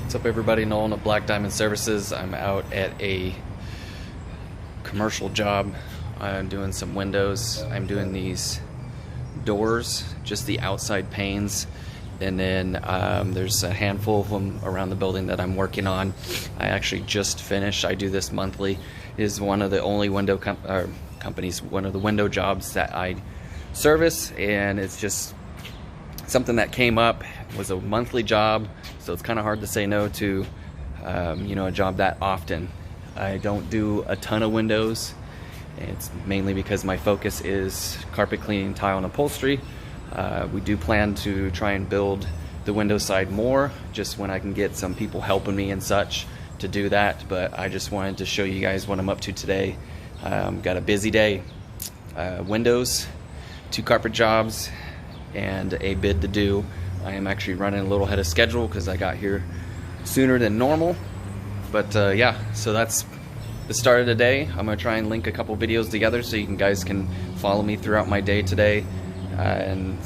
What's up, everybody? Nolan at Black Diamond Services. I'm out at a commercial job. I'm doing some windows. I'm doing these doors, just the outside panes, and then there's a handful of them around the building that I'm working on. I actually just finished. I do this monthly. It is one of the only window companies, one of the window jobs that I service, and it's just something that came up. It was a monthly job, so it's kind of hard to say no to a job that often. I don't do a ton of windows. It's mainly because my focus is carpet cleaning, tile, and upholstery. We do plan to try and build the window side more, just when I can get some people helping me and such to do that. But I just wanted to show you guys what I'm up to today. Got a busy day. Windows, 2 carpet jobs, and a bid to do. I am actually running a little ahead of schedule because I got here sooner than normal. But yeah, so that's the start of the day. I'm going to try and link a couple videos together so you guys can follow me throughout my day today and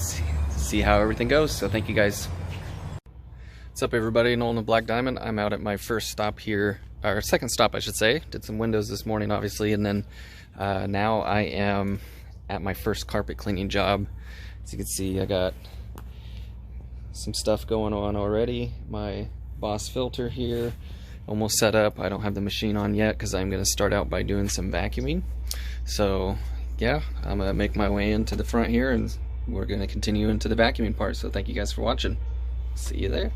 see how everything goes. So thank you guys. What's up, everybody? Nolan the Black Diamond. I'm out at my first stop here, or second stop I should say. Did some windows this morning obviously, and then now I am at my first carpet cleaning job. As you can see, I got some stuff going on already. My Boss filter here almost set up. I don't have the machine on yet because I'm going to start out by doing some vacuuming. So yeah, I'm going to make my way into the front here and we're going to continue into the vacuuming part. So thank you guys for watching. See you there.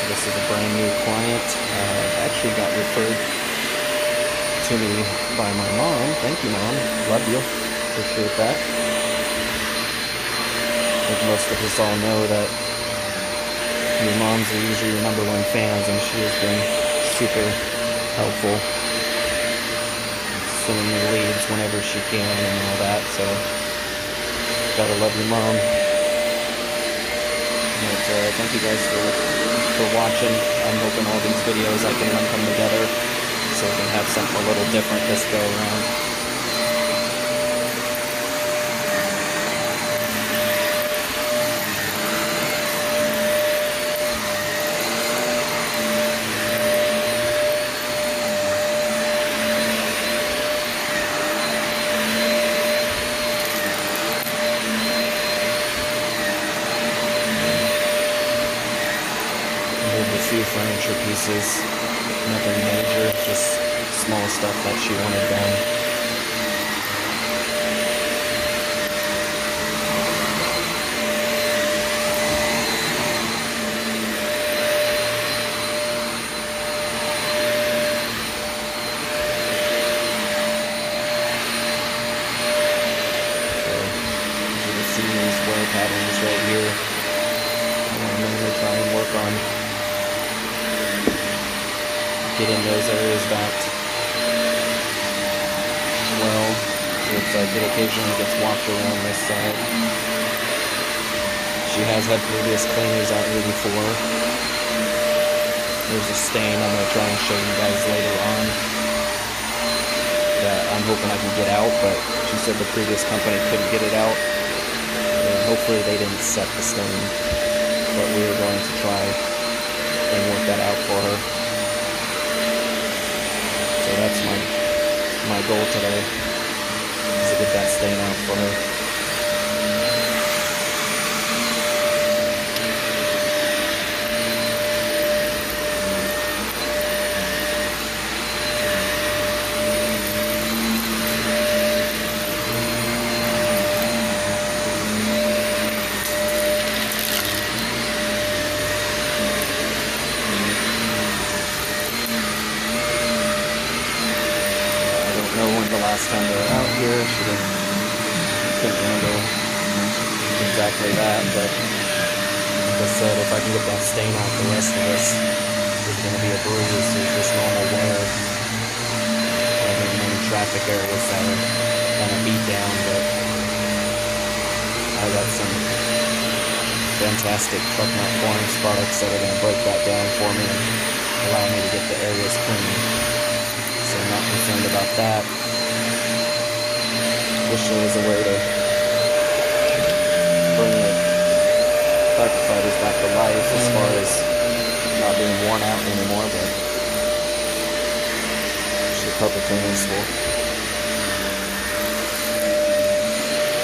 This is a brand new client. Actually got referred to me by my mom. Thank you, Mom. Love you. Appreciate that. I think most of us all know that your moms are usually your #1 fans, and she has been super helpful, sending me leads whenever she can and all that. So gotta love your mom. But thank you guys for watching. I'm hoping all these videos I can link them together so I can have something a little different this go around. A few furniture pieces, nothing major, just small stuff that she wanted done. So, as you can see, these wear patterns right here. I'm going to try and work on getting those areas backed well. Looks like it occasionally gets walked around this side. She has had previous cleaners out here before. There's a stain I'm going to try and show you guys later on that I'm hoping I can get out, but she said the previous company couldn't get it out. And hopefully they didn't set the stain, but we are going to try and work that out for her. So that's my goal today, is to get that stain out for her. The last time they were out here, she couldn't handle exactly that, but like I said, if I can get that stain out, the rest of this is going to be a bruise. There's just normal wear. I think main traffic areas that are kind of beat down, but I got some fantastic truck mount flooring products that are going to break that down for me and allow me to get the areas clean. So I'm not concerned about that. Wish there was a way to bring the carpet fibers back to life as far as not being worn out anymore, but the carpet cleaners will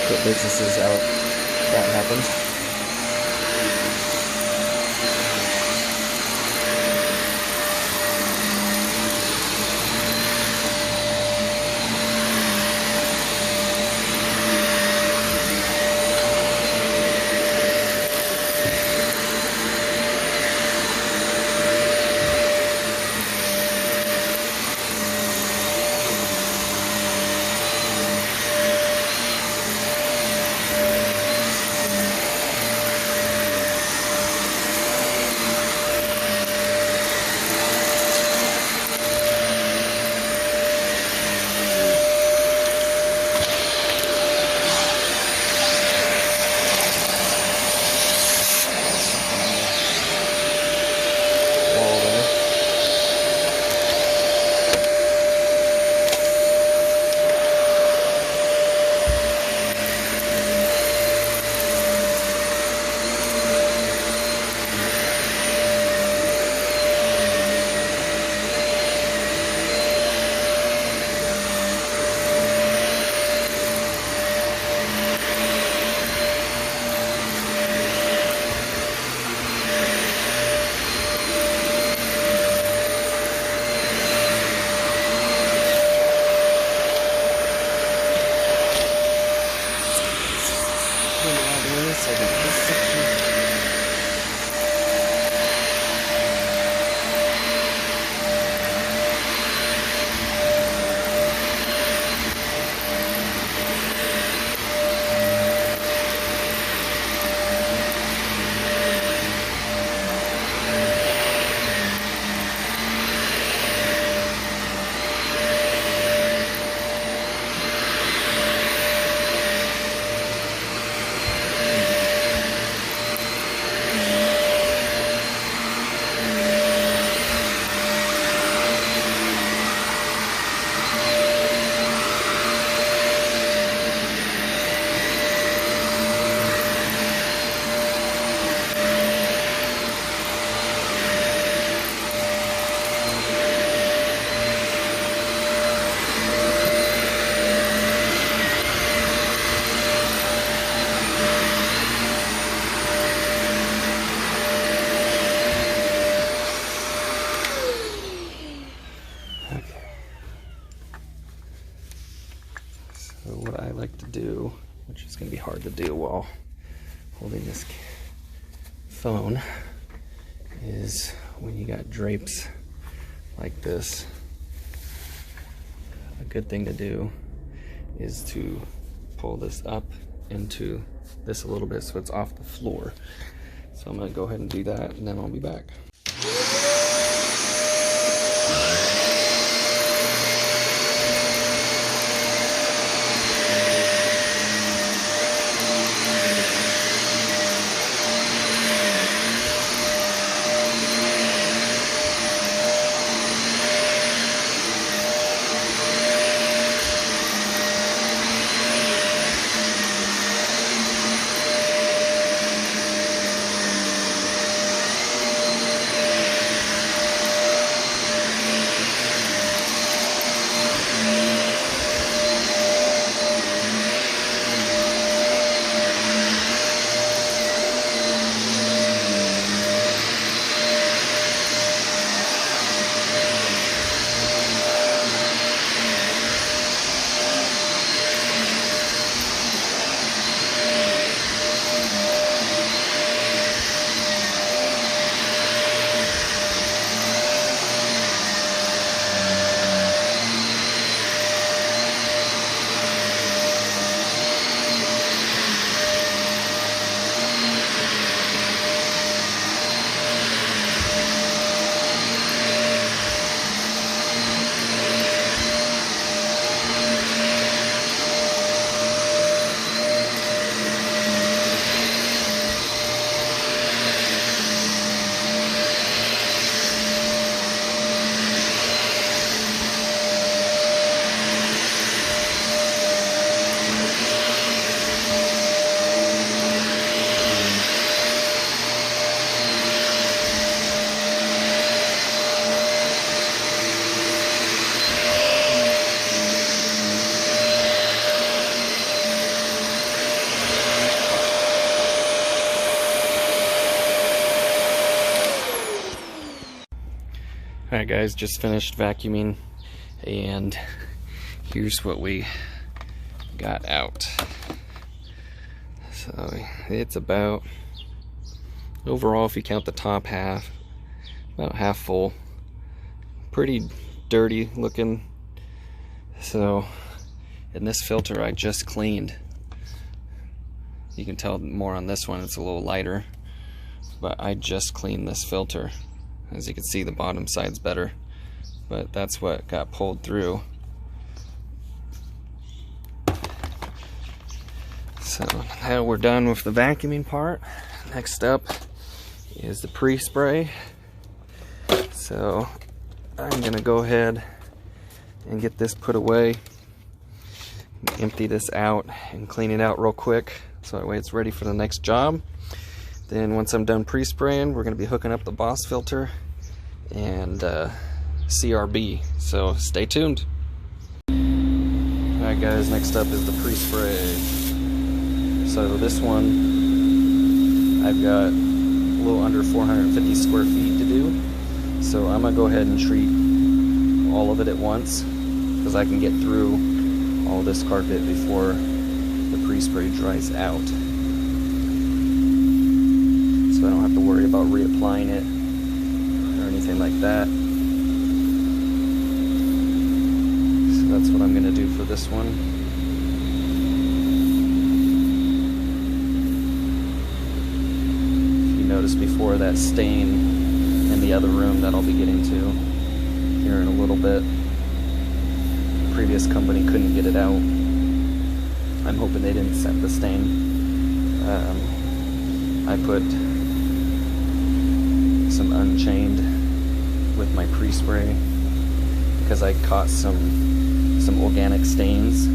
put businesses out if that happens. So what I like to do, which is going to be hard to do while holding this phone, is when you got drapes like this, a good thing to do is to pull this up into this a little bit so it's off the floor. So I'm going to go ahead and do that, and then I'll be back. Alright guys, just finished vacuuming and here's what we got out. So it's about, overall if you count the top half, about half full. Pretty dirty looking. So, and this filter I just cleaned. You can tell more on this one, it's a little lighter. But I just cleaned this filter. As you can see, the bottom side's better. But that's what got pulled through. So now we're done with the vacuuming part. Next up is the pre-spray. So I'm gonna go ahead and get this put away, empty this out and clean it out real quick so that way it's ready for the next job. Then once I'm done pre-spraying, we're gonna be hooking up the Boss filter and CRB, so stay tuned. Alright guys, next up is the pre-spray. So this one, I've got a little under 450 square feet to do. So I'm gonna go ahead and treat all of it at once because I can get through all this carpet before the pre-spray dries out. So I don't have to worry about reapplying it or anything like that. So that's what I'm gonna do for this one. Noticed before that stain in the other room that I'll be getting to here in a little bit. The previous company couldn't get it out. I'm hoping they didn't set the stain. I put some Unchained with my pre-spray because I caught some organic stains.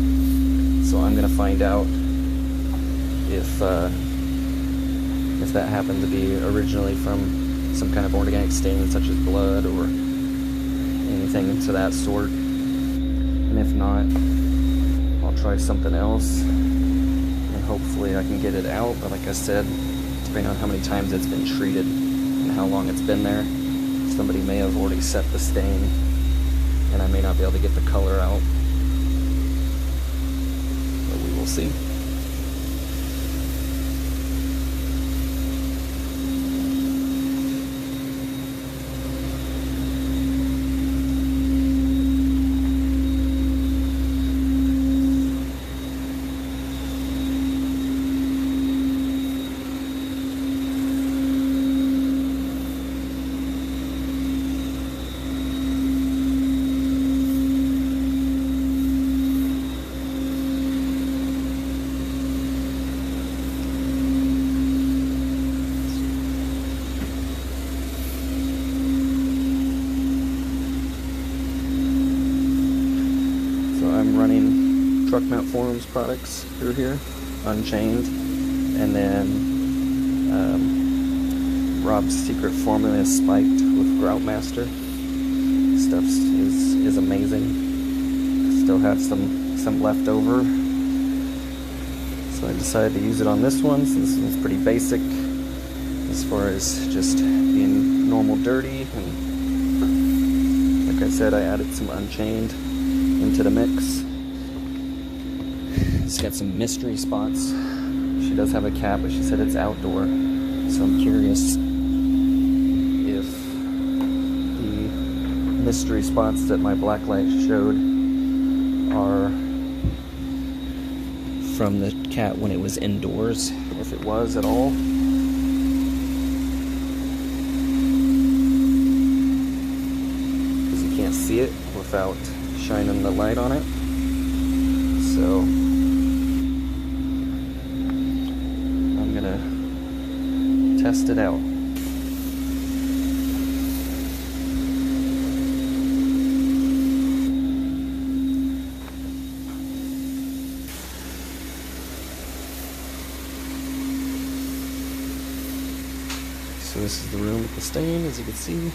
So I'm gonna find out if that happened to be originally from some kind of organic stain such as blood or anything to that sort. And if not, I'll try something else and hopefully I can get it out. But like I said, depending on how many times it's been treated and how long it's been there, somebody may have already set the stain and I may not be able to get the color out. But we will see. I'm running truck mount forums products through here, Unchained, and then Rob's secret formula is spiked with Groutmaster. Stuff is amazing. Still have some left over, so I decided to use it on this one since it's pretty basic as far as just being normal dirty. And like I said, I added some Unchained into the mix. It's got some mystery spots. She does have a cat, but she said it's outdoor. So I'm curious if the mystery spots that my black light showed are from the cat when it was indoors, if it was at all. Because you can't see it without shining the light on it. So I'm gonna test it out. So this is the room with the stain, as you can see.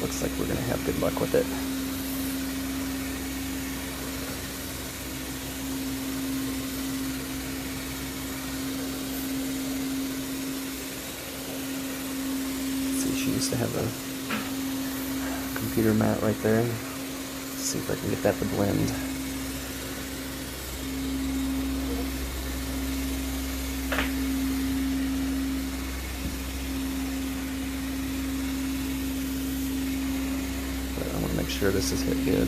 looks like we're going to have good luck with it. See, she used to have a computer mat right there. Let's see if I can get that to blend. Make sure this is hit good.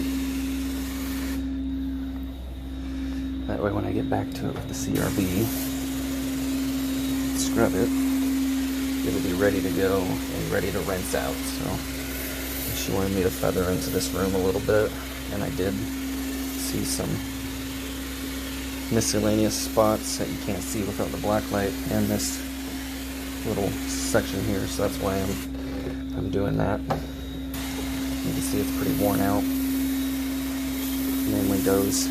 That way when I get back to it with the CRB, scrub it, it'll be ready to go and ready to rinse out. So she wanted me to feather into this room a little bit, and I did see some miscellaneous spots that you can't see without the black light and this little section here, so that's why I'm doing that. You can see it's pretty worn out. Mainly goes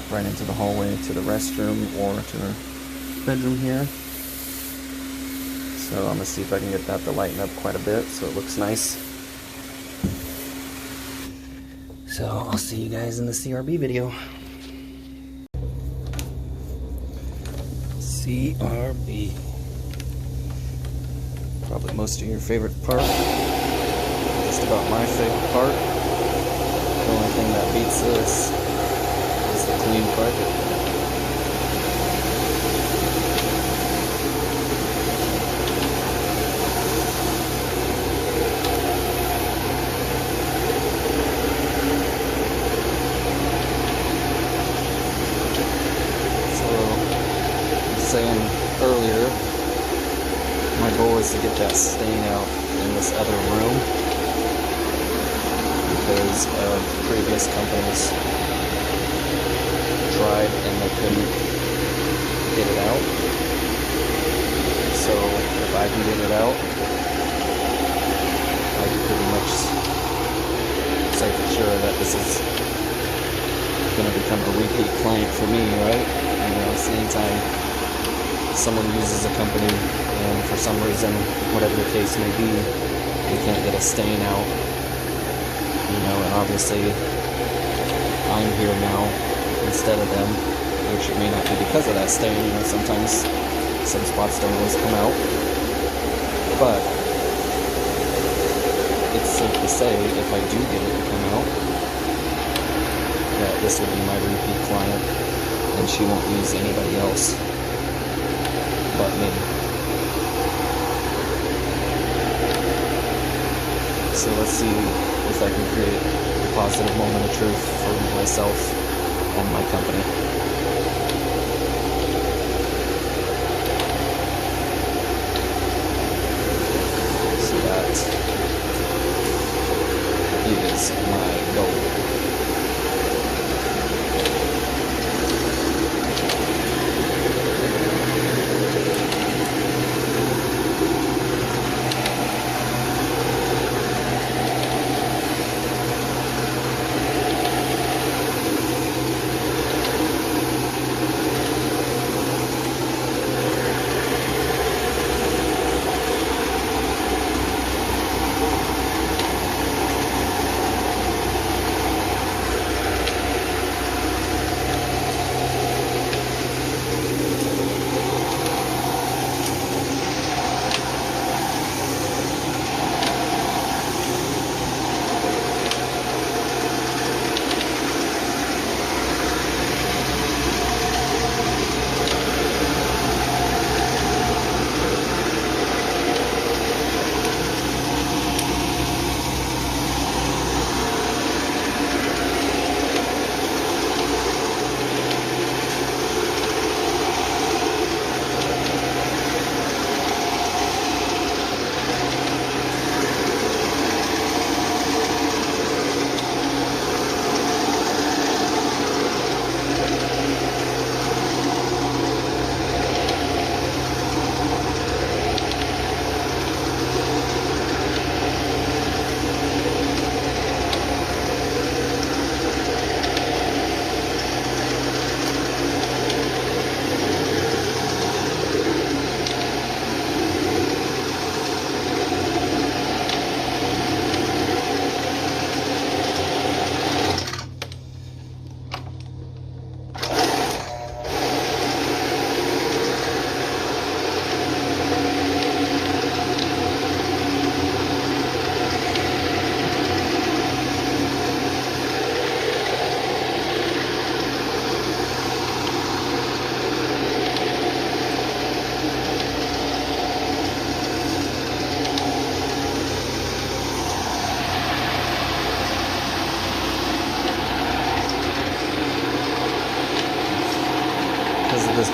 right into the hallway to the restroom or to the bedroom here. So I'm gonna see if I can get that to lighten up quite a bit so it looks nice. So I'll see you guys in the CRB video. CRB. Probably most of your favorite part. Just about my favorite part. The only thing that beats this is the clean carpet. So, I was saying earlier, my goal is to get that stain out in this other room, because previous companies tried and they couldn't get it out. So if I can get it out, I can pretty much say for sure that this is going to become a repeat client for me, right? You know, it's anytime someone uses a company and for some reason, whatever the case may be, they can't get a stain out. You know, and obviously I'm here now instead of them, which it may not be because of that stain. You know, sometimes some spots don't always come out, but it's safe to say if I do get it to come out, that this will be my repeat client and she won't use anybody else but me. So let's see if I can create a positive moment of truth for myself and my company. So that is my goal.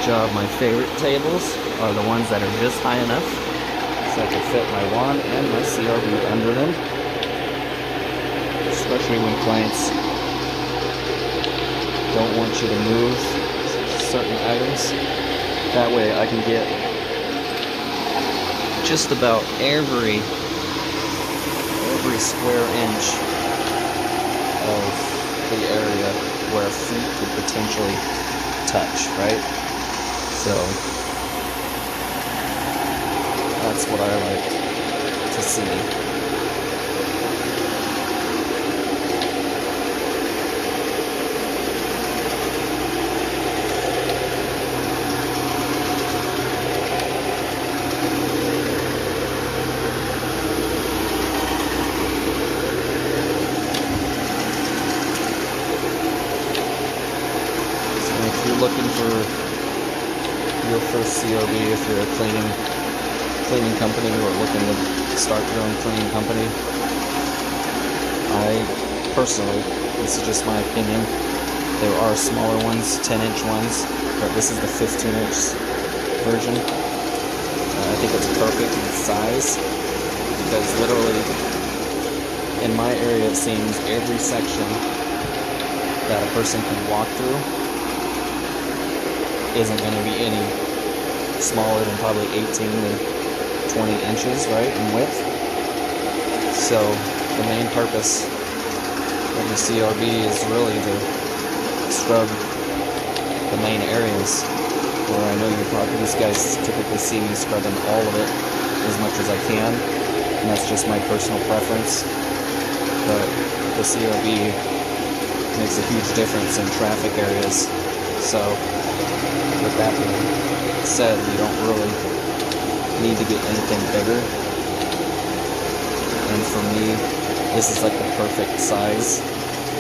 job, my favorite tables are the ones that are just high enough so I can fit my wand and my CRB under them. Especially when clients don't want you to move certain items. That way I can get just about every square inch of the area where feet could potentially touch, right? So that's what I like to see. Looking for your first CRB, if you're a cleaning company or looking to start your own cleaning company, I personally, this is just my opinion, there are smaller ones, 10-inch ones, but this is the 15-inch version. I think it's perfect in size, because literally in my area it seems every section that a person can walk through isn't going to be any smaller than probably 18 to 20 inches, right, in width. So the main purpose of the CRB is really to scrub the main areas where I know these guys typically see me scrubbing all of it as much as I can, and that's just my personal preference. But the CRB makes a huge difference in traffic areas. So with that being said, you don't really need to get anything bigger. And for me, this is like the perfect size.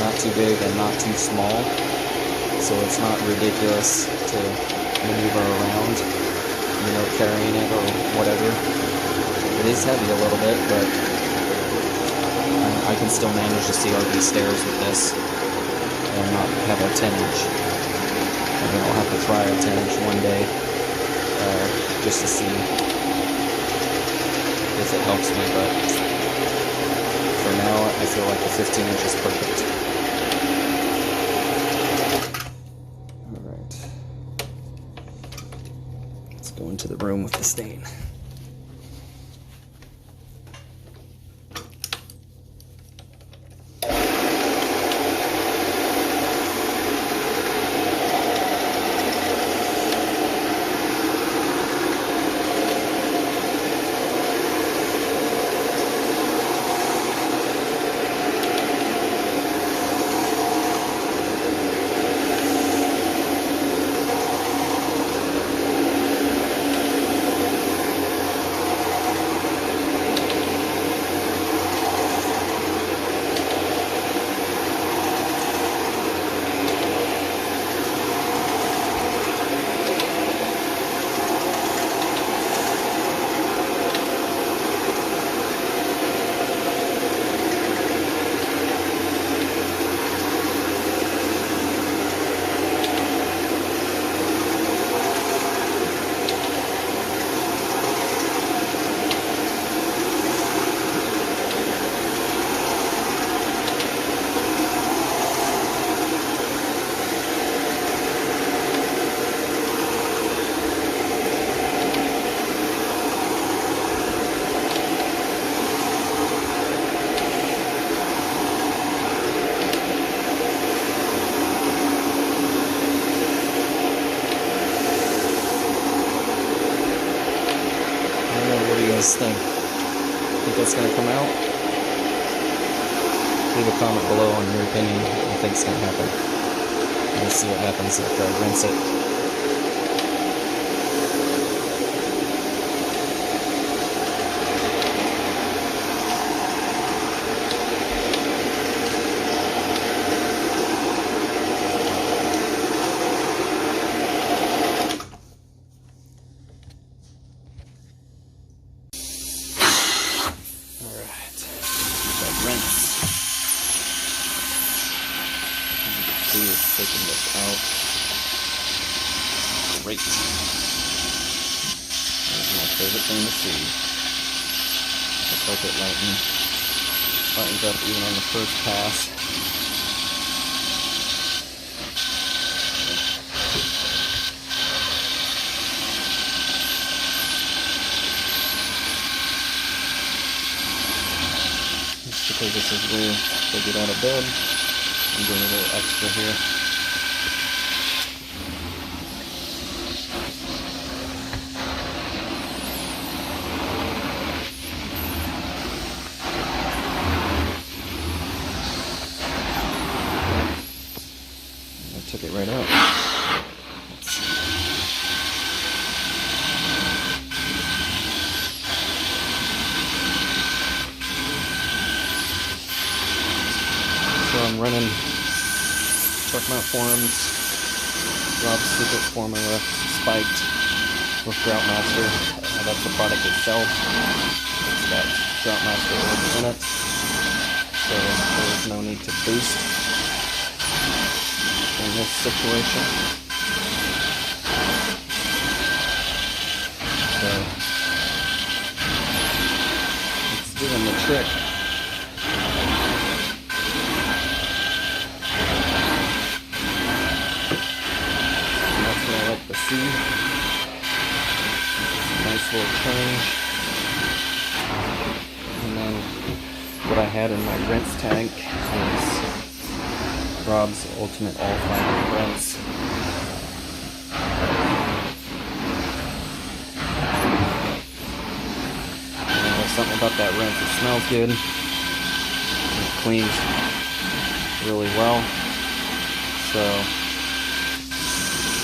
Not too big and not too small. So it's not ridiculous to maneuver around, you know, carrying it or whatever. It is heavy a little bit, but I can still manage the CRB stairs with this and not have a 10-inch. I mean, I'll have to try a 10-inch one day, just to see if it helps me, but for now, I feel like the 15-inch is perfect. Alright. Let's go into the room with the stain. Think that's going to come out? Leave a comment below on your opinion what you think is going to happen. Let's see what happens after I rinse it. Taking this out. great. This is my favorite thing to see. The carpet lightens up even on the first pass. Just because this is where they get out of bed, I'm doing a little extra here. Took it right out. So I'm running truck mount forms, Rob's Secret formula spiked with Groutmaster. That's the product itself. It's got Groutmaster oils in it, so there's no need to boost in this situation. So it's doing the trick. And that's what I like to see. Nice little change. And then what I had in my rinse tank is Rob's Ultimate All Fiber Rinse. There's something about that rinse. It smells good. It cleans really well. So,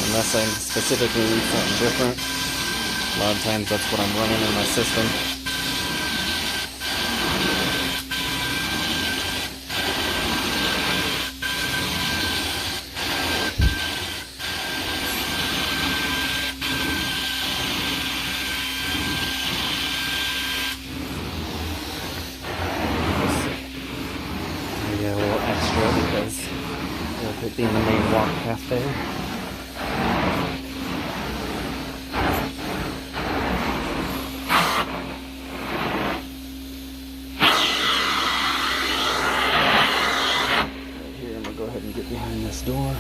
unless I specifically need something different, a lot of times that's what I'm running in my system. A little extra because of it being the main walk path there. Right here, I'm going to go ahead and get behind this door.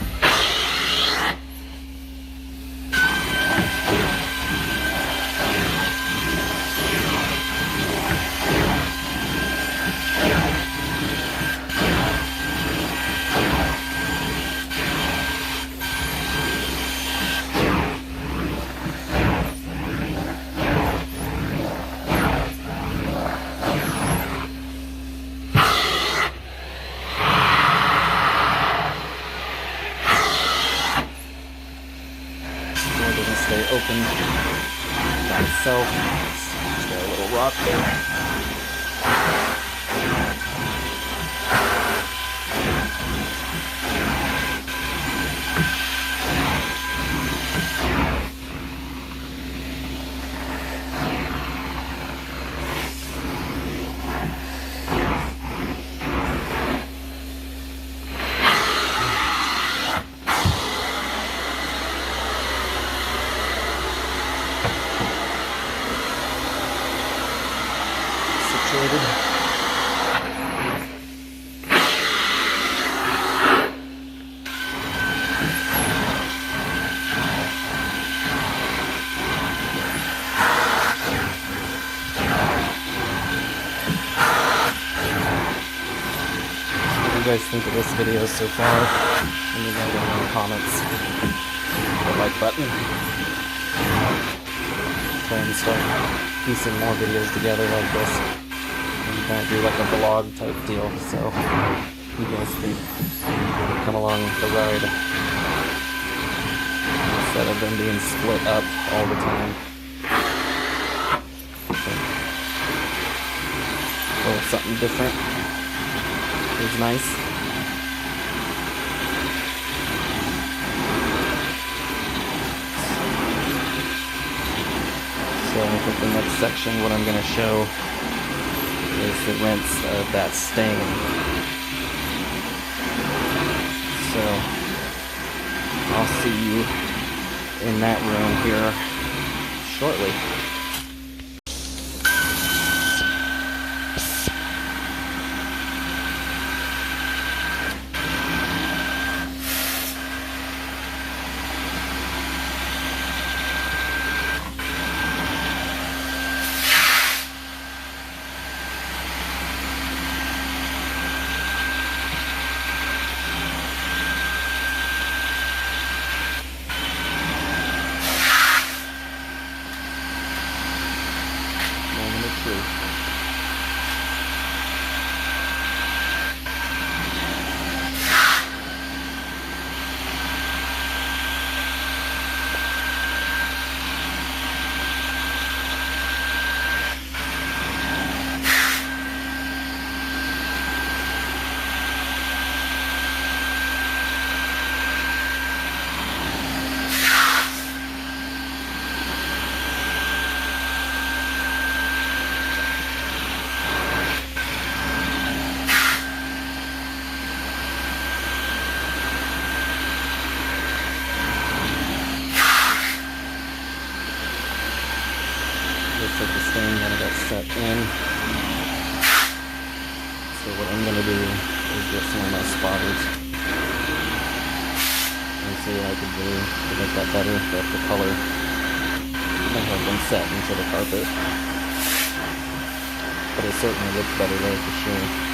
Doesn't stay open by itself. Just got a little rock there. Situated. What do you guys think of this video so far? Let me know down in the comments. Hit the like button. Try and start piecing more videos together like this. And kind of do like a vlog type deal, so you guys can come along the ride instead of them being split up all the time. So something different is nice. So I think the next section, what I'm going to show is the rinse of that stain. So I'll see you in that room here shortly. Looks like the stain kind of got set in. So what I'm going to do is get some of my spotters and see what I can do to make that better, but the color might have been set into the carpet. But it certainly looks better there for sure.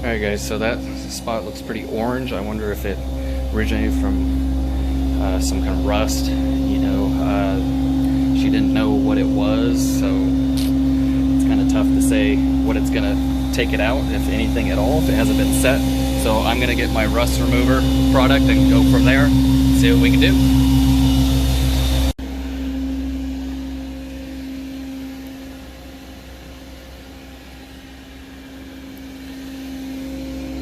Alright guys, so that spot looks pretty orange. I wonder if it originated from some kind of rust. You know, she didn't know what it was, so it's kind of tough to say what it's going to take it out, if anything at all, if it hasn't been set. So I'm going to get my rust remover product and go from there, see what we can do.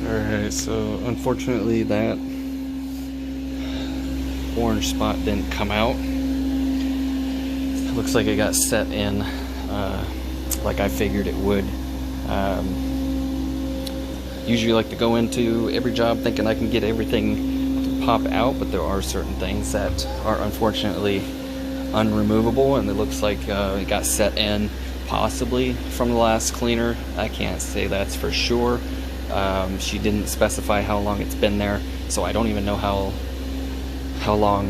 Alright, so unfortunately that orange spot didn't come out. It looks like it got set in like I figured it would. Usually like to go into every job thinking I can get everything to pop out, but there are certain things that are unfortunately unremovable, and it looks like it got set in possibly from the last cleaner. I can't say that's for sure. She didn't specify how long it's been there, so I don't even know how long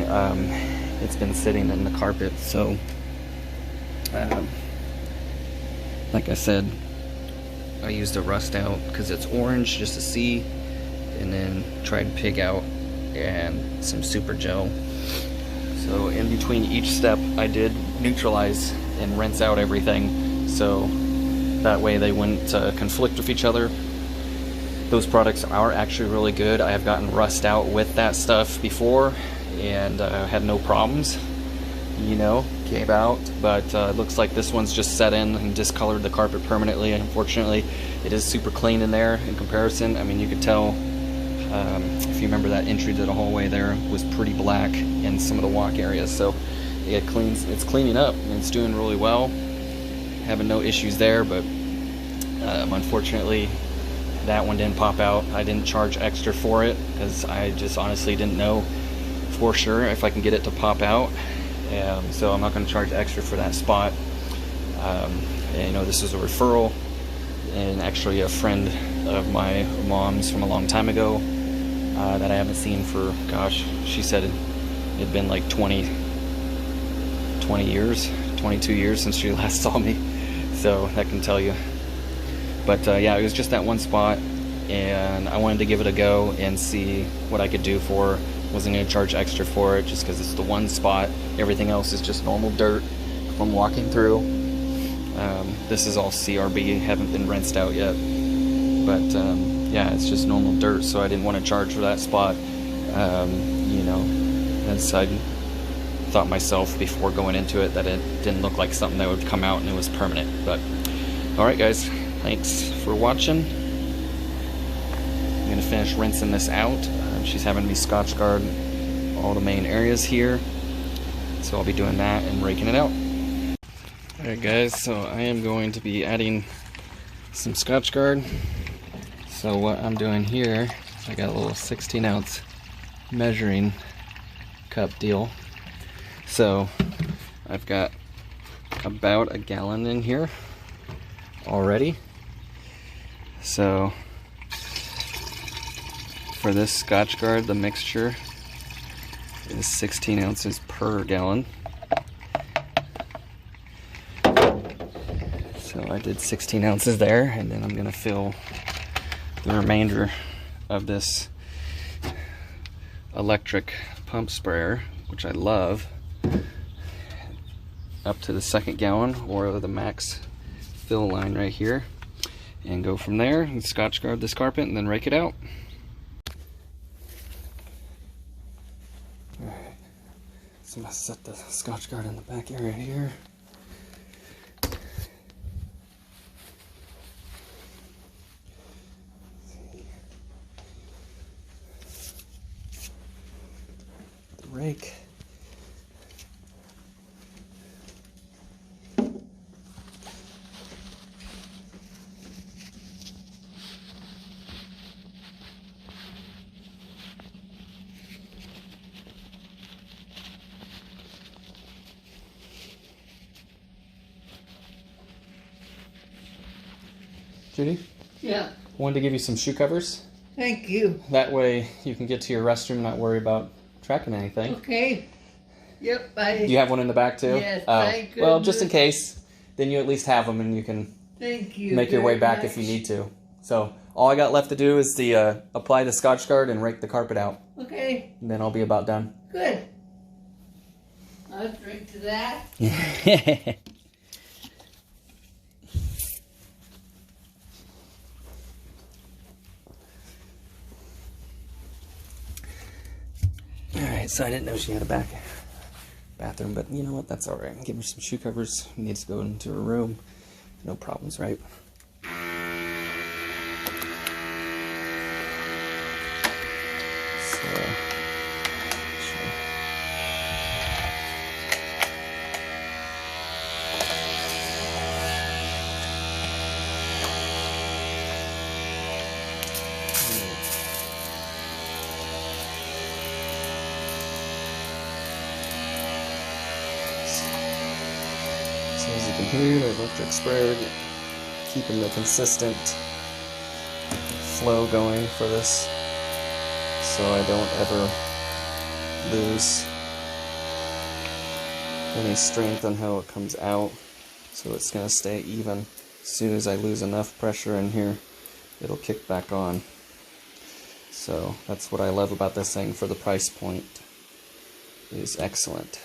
it's been sitting in the carpet. So like I said, I used a rust out because it's orange just to see, and then tried pig out and some super gel. So in between each step I did neutralize and rinse out everything, so that way they wouldn't conflict with each other. Those products are actually really good. I have gotten rust out with that stuff before and had no problems, you know, came out. But it looks like this one's just set in and discolored the carpet permanently. Unfortunately, it is super clean in there in comparison. I mean, you could tell, if you remember, that entry to the hallway there was pretty black in some of the walk areas. So it's cleaning up and it's doing really well. Having no issues there, but unfortunately that one didn't pop out. I didn't charge extra for it because I just honestly didn't know for sure if I can get it to pop out. So I'm not going to charge extra for that spot. And, you know, this is a referral, and actually a friend of my mom's from a long time ago that I haven't seen for, gosh, she said it had been like 20 years, 22 years since she last saw me. So that can tell you. But yeah, it was just that one spot, and I wanted to give it a go and see what I could do for her. Wasn't going to charge extra for it just because it's the one spot. Everything else is just normal dirt from walking through. This is all CRB, haven't been rinsed out yet. But yeah, it's just normal dirt, so I didn't want to charge for that spot. You know, as I thought myself before going into it that it didn't look like something that would come out and it was permanent. But alright guys, thanks for watching. I'm going to finish rinsing this out. She's having me Scotch guard all the main areas here, so I'll be doing that and raking it out. Alright guys, so I am going to be adding some Scotch guard. So what I'm doing here, I got a little 16-ounce measuring cup deal. So I've got about a gallon in here already. So for this Scotch guard, the mixture is 16 ounces per gallon. So I did 16 ounces there, and then I'm gonna fill the remainder of this electric pump sprayer, which I love, up to the second gallon or the max fill line right here, and go from there and Scotch guard this carpet and then rake it out. Alright, so I'm going to set the Scotch guard in the back area here. The rake. Judy? Yeah. Wanted to give you some shoe covers. Thank you. That way you can get to your restroom and not worry about tracking anything. Okay. Yep. Do you have one in the back too? Yes, thank well, goodness. just in case, then you at least have them and you can Thank you make your way very back much. if you need to. So all I got left to do is the apply the Scotch guard and rake the carpet out. Okay. And then I'll be about done. Good. I'll drink to that. Alright, so I didn't know she had a bathroom, but you know what, that's alright. Give her some shoe covers. She needs to go into her room. No problems, right? So, sure. So as you can hear, the electric sprayer keeping the consistent flow going for this, so I don't ever lose any strength on how it comes out. So it's going to stay even. As soon as I lose enough pressure in here, it'll kick back on. So that's what I love about this thing for the price point. It is excellent.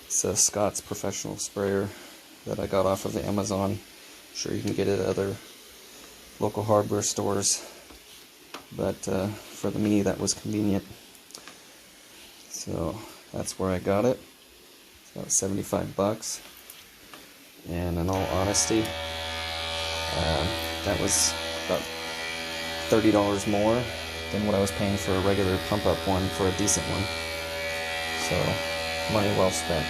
It's a Scott's professional sprayer that I got off of the Amazon. I'm sure you can get it at other local hardware stores, but for me that was convenient. So that's where I got it. It's about 75 bucks. And in all honesty, that was about $30 more than what I was paying for a regular pump-up one for a decent one. So, money well spent.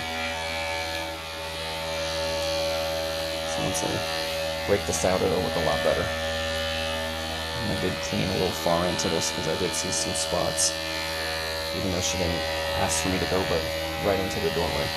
So once I break this out, it'll look a lot better. And I did clean a little far into this because I did see some spots, even though she didn't ask for me to go, but right into the doorway.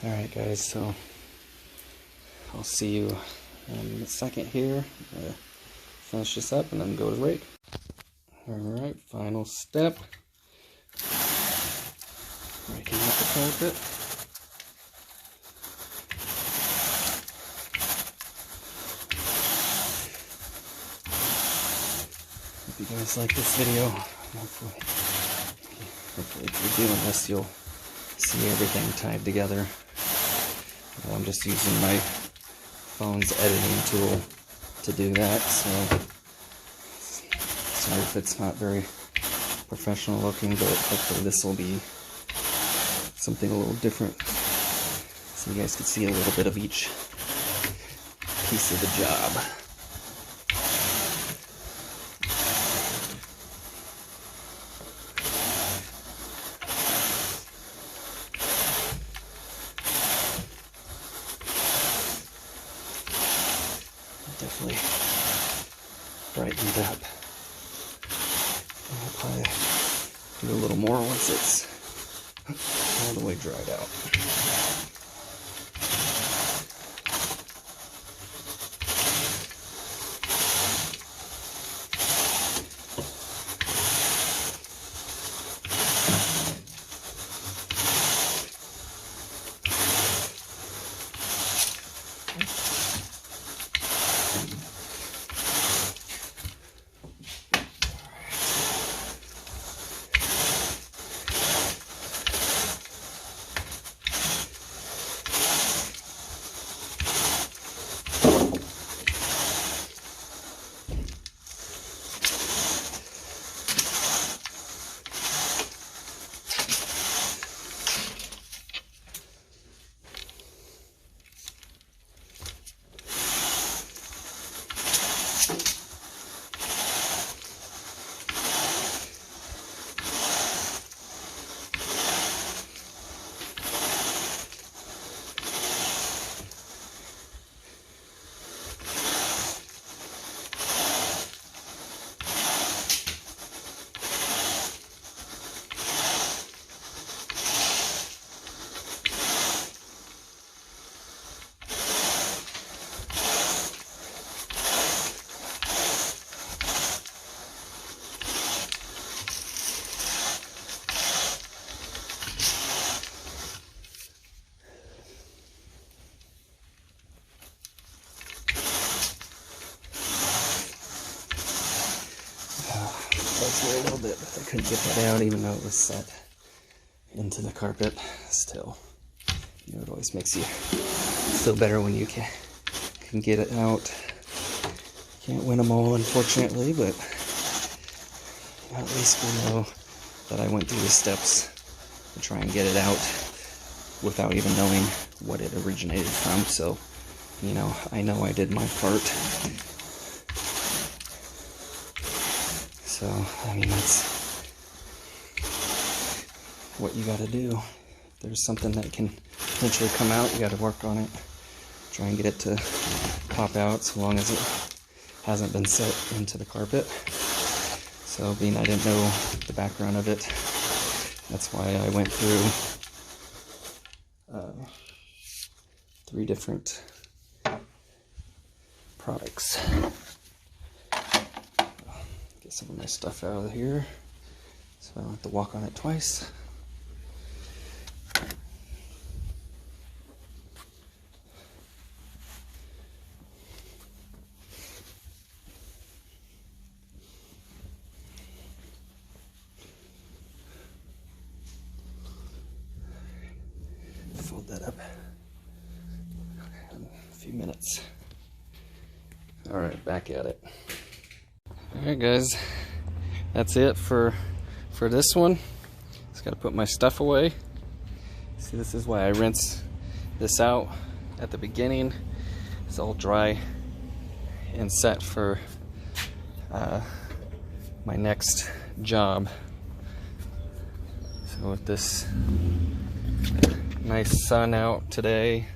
Alright guys, so I'll see you in a second here. Finish this up and then go to rake. Alright, final step. Raking up the carpet. Hope you guys like this video. Hopefully if you're doing this, you'll see everything tied together. I'm just using my phone's editing tool to do that, so sorry if it's not very professional looking, but hopefully this will be something a little different so you guys can see a little bit of each piece of the job. Definitely brightened up. I'll probably do a little more once it's all the way dried out. for a little bit, but I couldn't get that out even though it was set into the carpet. Still, you know, it always makes you feel better when you can get it out. Can't win them all, unfortunately, but at least we know that I went through the steps to try and get it out without even knowing what it originated from. So, you know I did my part. So, I mean, that's what you gotta do. If there's something that can potentially come out, you gotta work on it. Try and get it to pop out so long as it hasn't been set into the carpet. So, being I didn't know the background of it, that's why I went through 3 different products. Get some of my stuff out of here so I don't have to walk on it twice. Fold that up in a few minutes. All right, back at it. All right, guys, that's it for this one. Just gotta put my stuff away. See, this is why I rinse this out at the beginning. It's all dry and set for my next job. So with this nice sun out today,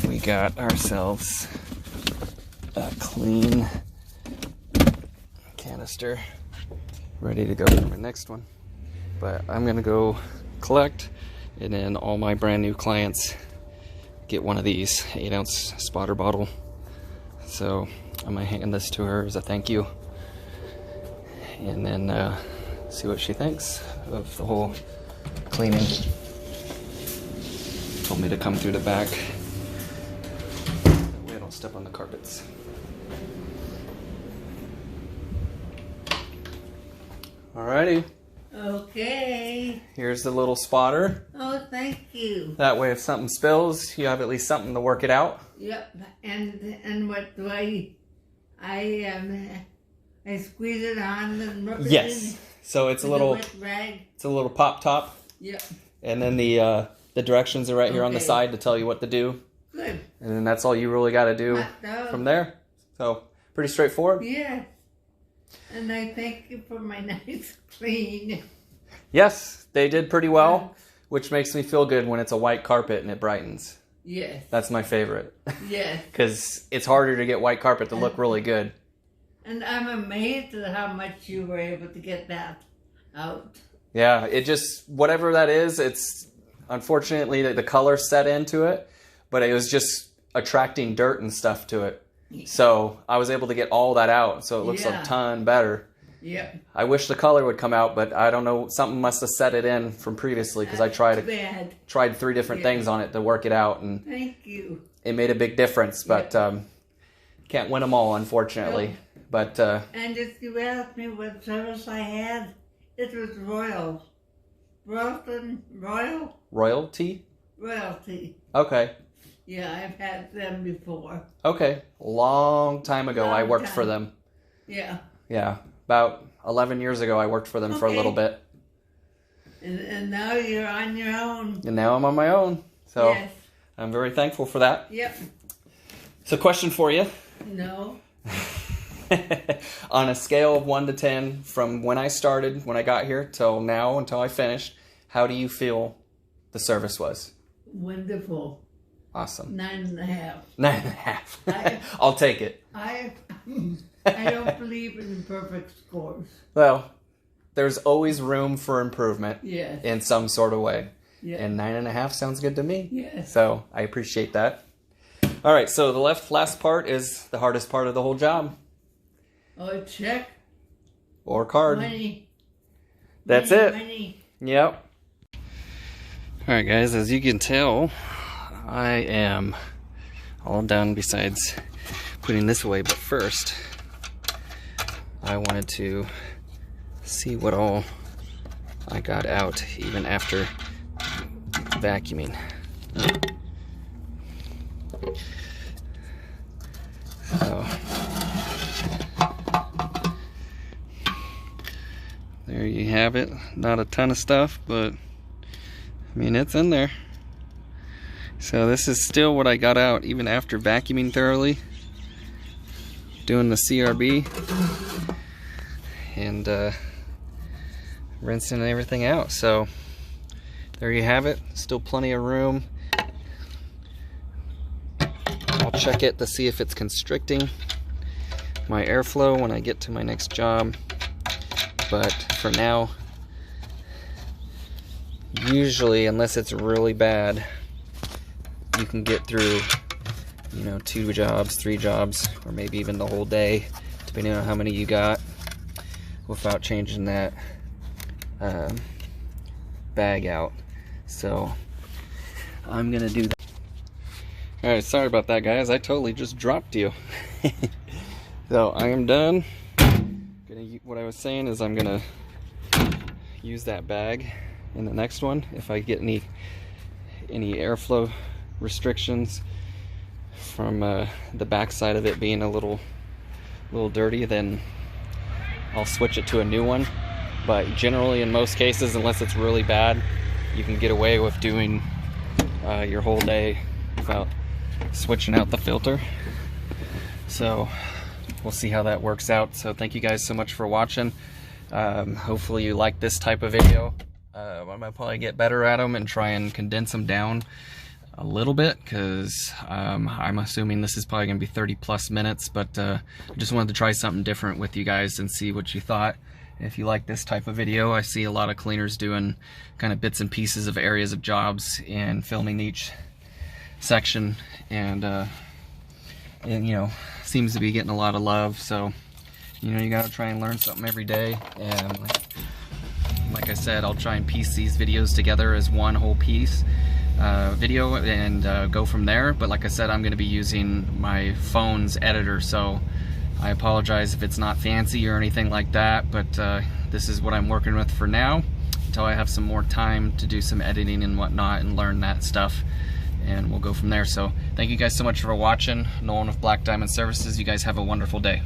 we got ourselves a clean canister ready to go for my next one. But I'm gonna go collect, and then all my brand new clients get one of these 8-ounce spotter bottle. So I'm gonna hand this to her as a thank you, and then see what she thinks of the whole cleaning. Told me to come through the back. That way I don't step on the carpets. Alrighty. Okay. Here's the little spotter. Oh, thank you. That way if something spills, you have at least something to work it out. Yep. And what do I squeeze it on and rub it in? Yes. So it's a little wet rag. It's a little pop top. Yep. And then the directions are right here on the side to tell you what to do. Good. And then that's all you really got to do from there. So pretty straightforward. Yeah. And I thank you for my nice clean. Yes, they did pretty well, which makes me feel good when it's a white carpet and it brightens. Yes. That's my favorite. Yes. Because it's harder to get white carpet to look really good. And I'm amazed at how much you were able to get that out. Yeah, it just, whatever that is, it's unfortunately the color set into it, but it was just attracting dirt and stuff to it. So I was able to get all that out, so it looks a ton better. Yep. I wish the color would come out, but I don't know, something must have set it in from previously, because I tried 3 different things on it to work it out, and thank you. It made a big difference, but can't win them all, unfortunately. Nope. But and if you asked me what service I had, it was Royal. Royalty? Royalty. Okay. Yeah, I've had them before. Okay. Long time ago, I worked for them. Yeah. Yeah. About 11 years ago, I worked for them for a little bit. And now you're on your own. And now I'm on my own. So yes. I'm very thankful for that. Yep. So question for you. No. On a scale of 1 to 10, from when I started, when I got here, till now, until I finished, how do you feel the service was? Wonderful. Awesome. 9.5. 9.5. I'll take it. I don't believe in perfect scores. Well, there's always room for improvement. Yes. In some sort of way. Yes. And 9.5 sounds good to me. Yes. So I appreciate that. All right, so the last part is the hardest part of the whole job. Oh, check. Or card. Money. That's money, it. Money. Yep. All right, guys, as you can tell, I am all done besides putting this away. But first, I wanted to see what all I got out even after vacuuming. So there you have it. Not a ton of stuff, but I mean, it's in there. So this is still what I got out even after vacuuming thoroughly, doing the CRB and rinsing everything out. So there you have it. Still plenty of room. I'll check it to see if it's constricting my airflow when I get to my next job. But for now, usually, unless it's really bad, you can get through, you know, 2 jobs, 3 jobs, or maybe even the whole day, depending on how many you got, without changing that bag out. So I'm gonna do that. Alright, sorry about that, guys. I totally just dropped you. So I am done. What I was saying is I'm gonna use that bag in the next one. If I get any airflow restrictions from the back side of it being a little dirty, then I'll switch it to a new one. But generally, in most cases, unless it's really bad, you can get away with doing your whole day without switching out the filter. So we'll see how that works out. So thank you guys so much for watching. Hopefully you like this type of video. I'm gonna probably get better at them and try and condense them down a little bit, because I'm assuming this is probably gonna be 30+ minutes, but I just wanted to try something different with you guys and see what you thought. If you like this type of video, I see a lot of cleaners doing kind of bits and pieces of areas of jobs and filming each section, and you know, seems to be getting a lot of love. So, you know, you gotta try and learn something every day. And like I said, I'll try and piece these videos together as one whole piece video and go from there. But like I said, I'm gonna be using my phone's editor, so I apologize if it's not fancy or anything like that, but this is what I'm working with for now until I have some more time to do some editing and whatnot and learn that stuff, and we'll go from there. So thank you guys so much for watching. Nolan with Black Diamond Services. You guys have a wonderful day.